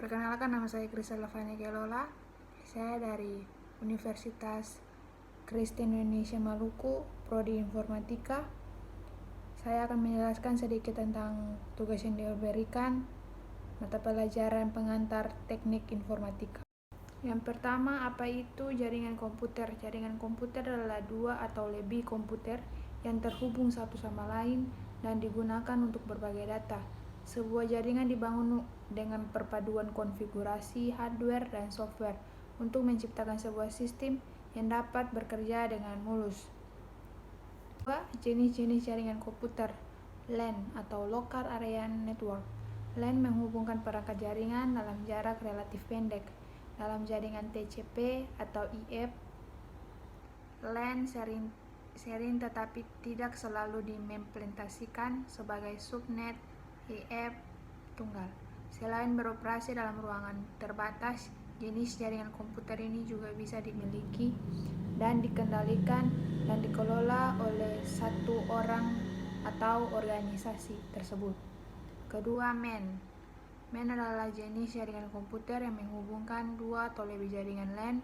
Perkenalkan, nama saya Krisela Fani Kelola. Saya dari Universitas Kristen Indonesia Maluku, Prodi Informatika. Saya akan menjelaskan sedikit tentang tugas yang diberikan, mata pelajaran pengantar teknik informatika. Yang pertama, apa itu jaringan komputer? Jaringan komputer adalah dua atau lebih komputer yang terhubung satu sama lain dan digunakan untuk berbagai data. Sebuah jaringan dibangun dengan perpaduan konfigurasi hardware dan software untuk menciptakan sebuah sistem yang dapat bekerja dengan mulus. Dua jenis-jenis jaringan komputer: LAN atau Local Area Network. LAN menghubungkan perangkat jaringan dalam jarak relatif pendek. Dalam jaringan TCP atau IP, LAN sering tetapi tidak selalu diimplementasikan sebagai subnet IP tunggal. Selain beroperasi dalam ruangan terbatas, jenis jaringan komputer ini juga bisa dimiliki dan dikendalikan dan dikelola oleh satu orang atau organisasi tersebut. Kedua, MAN. MAN adalah jenis jaringan komputer yang menghubungkan dua atau lebih jaringan LAN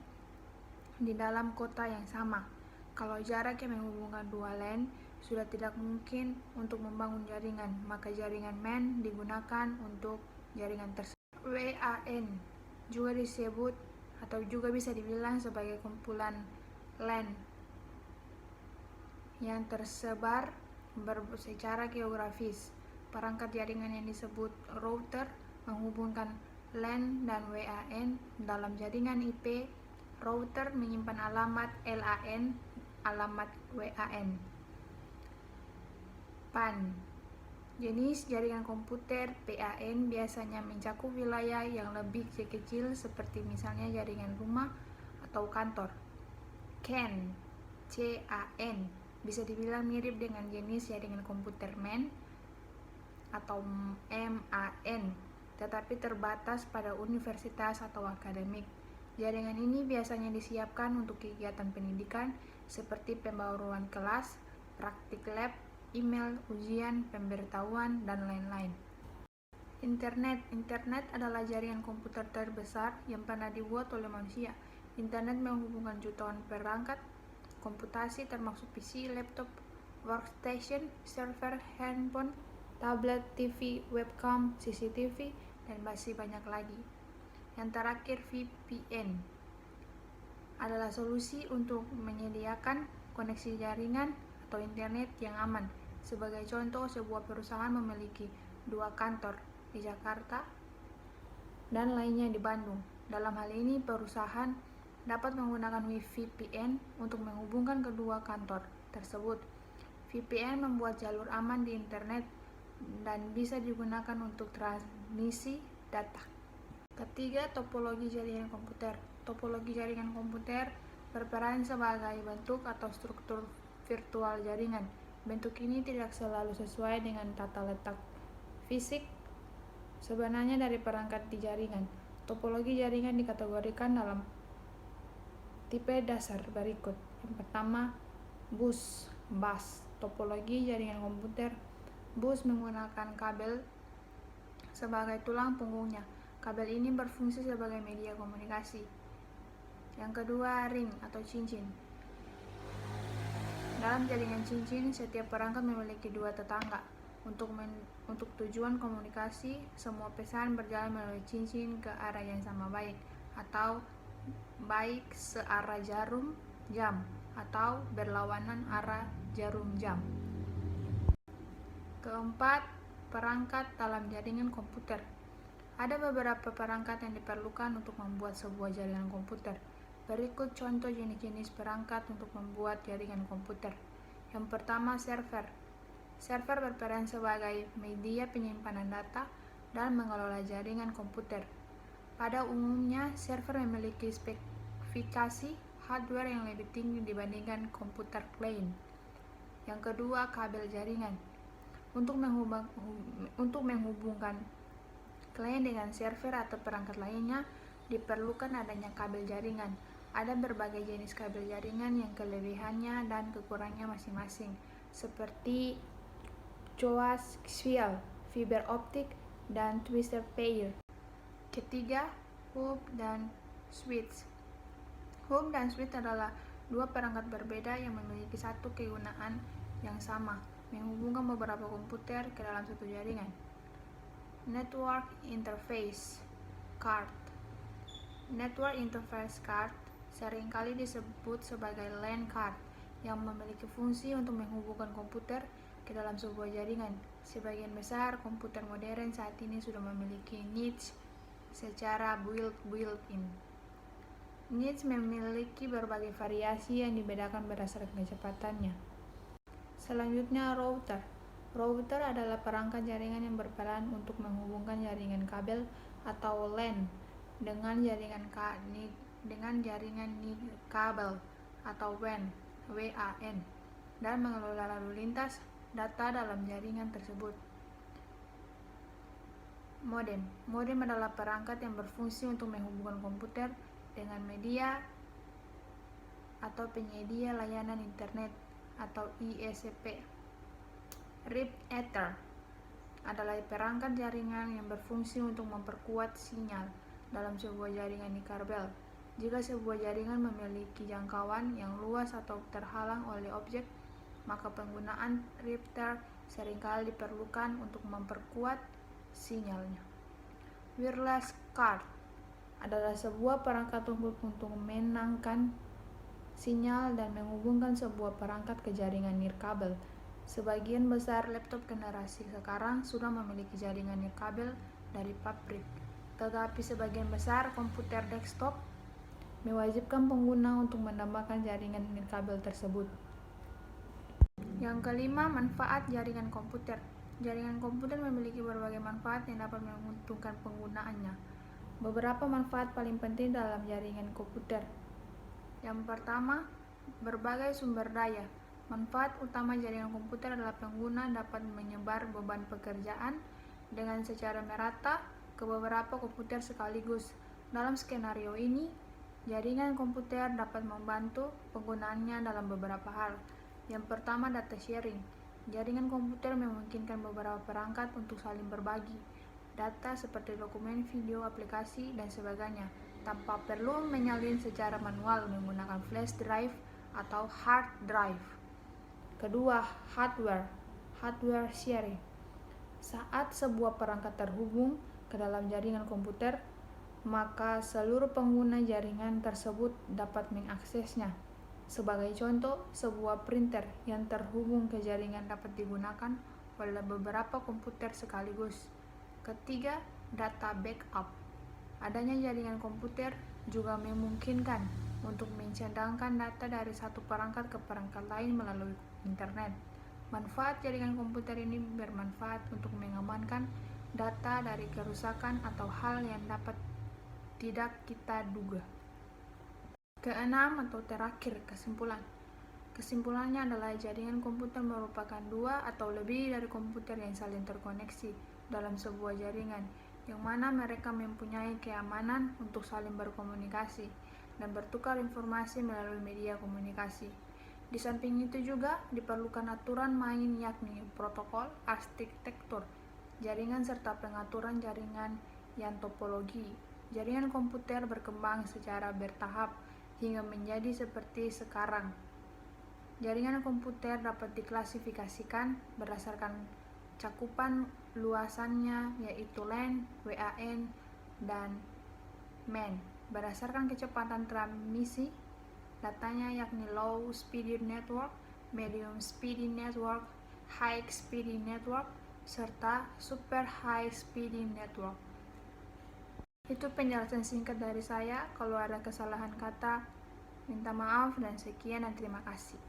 di dalam kota yang sama. Kalau jarak yang menghubungkan dua LAN sudah tidak mungkin untuk membangun jaringan, maka jaringan MAN digunakan untuk jaringan tersebut. WAN juga disebut atau juga bisa dibilang sebagai kumpulan LAN yang tersebar secara geografis. Perangkat jaringan yang disebut router menghubungkan LAN dan WAN dalam jaringan IP. Router menyimpan alamat LAN, alamat WAN. PAN. Jenis jaringan komputer PAN biasanya mencakup wilayah yang lebih kecil seperti misalnya jaringan rumah atau kantor. CAN, CAN, bisa dibilang mirip dengan jenis jaringan komputer MAN atau MAN, tetapi terbatas pada universitas atau akademik. Jaringan ini biasanya disiapkan untuk kegiatan pendidikan seperti pembauran kelas, praktik lab, email, ujian, pemberitahuan, dan lain-lain. Internet adalah jaringan komputer terbesar yang pernah dibuat oleh manusia. Internet menghubungkan jutaan perangkat komputasi termasuk PC, laptop, workstation, server, handphone, tablet, TV, webcam, CCTV, dan masih banyak lagi. Yang terakhir, VPN adalah solusi untuk menyediakan koneksi jaringan atau internet yang aman. Sebagai contoh, sebuah perusahaan memiliki 2 kantor di Jakarta dan lainnya di Bandung. Dalam hal ini, perusahaan dapat menggunakan VPN untuk menghubungkan kedua kantor tersebut. VPN membuat jalur aman di internet dan bisa digunakan untuk transmisi data. Ketiga, topologi jaringan komputer. Topologi jaringan komputer berperan sebagai bentuk atau struktur virtual jaringan. Bentuk ini tidak selalu sesuai dengan tata letak fisik sebenarnya dari perangkat di jaringan. Topologi jaringan dikategorikan dalam tipe dasar berikut. Yang pertama, bus. Topologi jaringan komputer. Bus menggunakan kabel sebagai tulang punggungnya. Kabel ini berfungsi sebagai media komunikasi. Yang kedua, ring atau cincin. Dalam jaringan cincin, setiap perangkat memiliki 2 tetangga. Untuk tujuan komunikasi, semua pesan berjalan melalui cincin ke arah yang sama baik searah jarum jam atau berlawanan arah jarum jam. Keempat, perangkat dalam jaringan komputer. Ada beberapa perangkat yang diperlukan untuk membuat sebuah jaringan komputer. Berikut contoh jenis-jenis perangkat untuk membuat jaringan komputer. Yang pertama, server. Server berperan sebagai media penyimpanan data dan mengelola jaringan komputer. Pada umumnya, server memiliki spesifikasi hardware yang lebih tinggi dibandingkan komputer klien. Yang kedua, kabel jaringan. Untuk menghubungkan klien dengan server atau perangkat lainnya, diperlukan adanya kabel jaringan. Ada berbagai jenis kabel jaringan yang kelebihannya dan kekurangannya masing-masing, seperti coaxial, fiber optik, dan twisted pair. Ketiga, hub dan switch. Hub dan switch adalah dua perangkat berbeda yang memiliki satu kegunaan yang sama, menghubungkan beberapa komputer ke dalam satu jaringan. Network Interface Card. Network Interface Card seringkali disebut sebagai LAN card yang memiliki fungsi untuk menghubungkan komputer ke dalam sebuah jaringan. Sebagian besar komputer modern saat ini sudah memiliki NIC secara built-in. NIC memiliki berbagai variasi yang dibedakan berdasarkan kecepatannya. Selanjutnya, router. Router adalah perangkat jaringan yang berperan untuk menghubungkan jaringan kabel atau LAN dengan jaringan kabel atau WAN dan mengelola lalu lintas data dalam jaringan tersebut. Modem. Modem adalah perangkat yang berfungsi untuk menghubungkan komputer dengan media atau penyedia layanan internet atau ISP. Repeater adalah perangkat jaringan yang berfungsi untuk memperkuat sinyal dalam sebuah jaringan nikarbel. Jika sebuah jaringan memiliki jangkauan yang luas atau terhalang oleh objek, maka penggunaan repeater seringkali diperlukan untuk memperkuat sinyalnya. Wireless card adalah sebuah perangkat untuk menangkan sinyal dan menghubungkan sebuah perangkat ke jaringan nirkabel. Sebagian besar laptop generasi sekarang sudah memiliki jaringan nirkabel dari pabrik, tetapi sebagian besar komputer desktop mewajibkan pengguna untuk menambahkan jaringan nirkabel tersebut. Yang kelima, manfaat jaringan komputer. Jaringan komputer memiliki berbagai manfaat yang dapat menguntungkan penggunaannya. Beberapa manfaat paling penting dalam jaringan komputer. Yang pertama, berbagai sumber daya. Manfaat utama jaringan komputer adalah pengguna dapat menyebar beban pekerjaan dengan secara merata ke beberapa komputer sekaligus. Dalam skenario ini, jaringan komputer dapat membantu penggunaannya dalam beberapa hal. Yang pertama, data sharing. Jaringan komputer memungkinkan beberapa perangkat untuk saling berbagi data seperti dokumen, video, aplikasi, dan sebagainya, tanpa perlu menyalin secara manual menggunakan flash drive atau hard drive. Kedua, hardware sharing. Saat sebuah perangkat terhubung ke dalam jaringan komputer, maka seluruh pengguna jaringan tersebut dapat mengaksesnya. Sebagai contoh, sebuah printer yang terhubung ke jaringan dapat digunakan oleh beberapa komputer sekaligus. Ketiga, data backup. Adanya jaringan komputer juga memungkinkan untuk mencadangkan data dari satu perangkat ke perangkat lain melalui internet. Manfaat jaringan komputer ini bermanfaat untuk mengamankan data dari kerusakan atau hal yang dapat tidak kita duga. Keenam atau terakhir, kesimpulan. Kesimpulannya adalah jaringan komputer merupakan dua atau lebih dari komputer yang saling terkoneksi dalam sebuah jaringan, yang mana mereka mempunyai keamanan untuk saling berkomunikasi dan bertukar informasi melalui media komunikasi. Di samping itu juga diperlukan aturan main, yakni protokol, arsitektur jaringan, serta pengaturan jaringan yang topologi. Jaringan komputer berkembang secara bertahap hingga menjadi seperti sekarang. Jaringan komputer dapat diklasifikasikan berdasarkan cakupan luasannya, yaitu LAN, WAN, dan MAN. Berdasarkan kecepatan transmisi datanya, yakni low speed network, medium speed network, high speed network, serta super high speed network. Itu penjelasan singkat dari saya. Kalau ada kesalahan kata, minta maaf dan sekian dan terima kasih.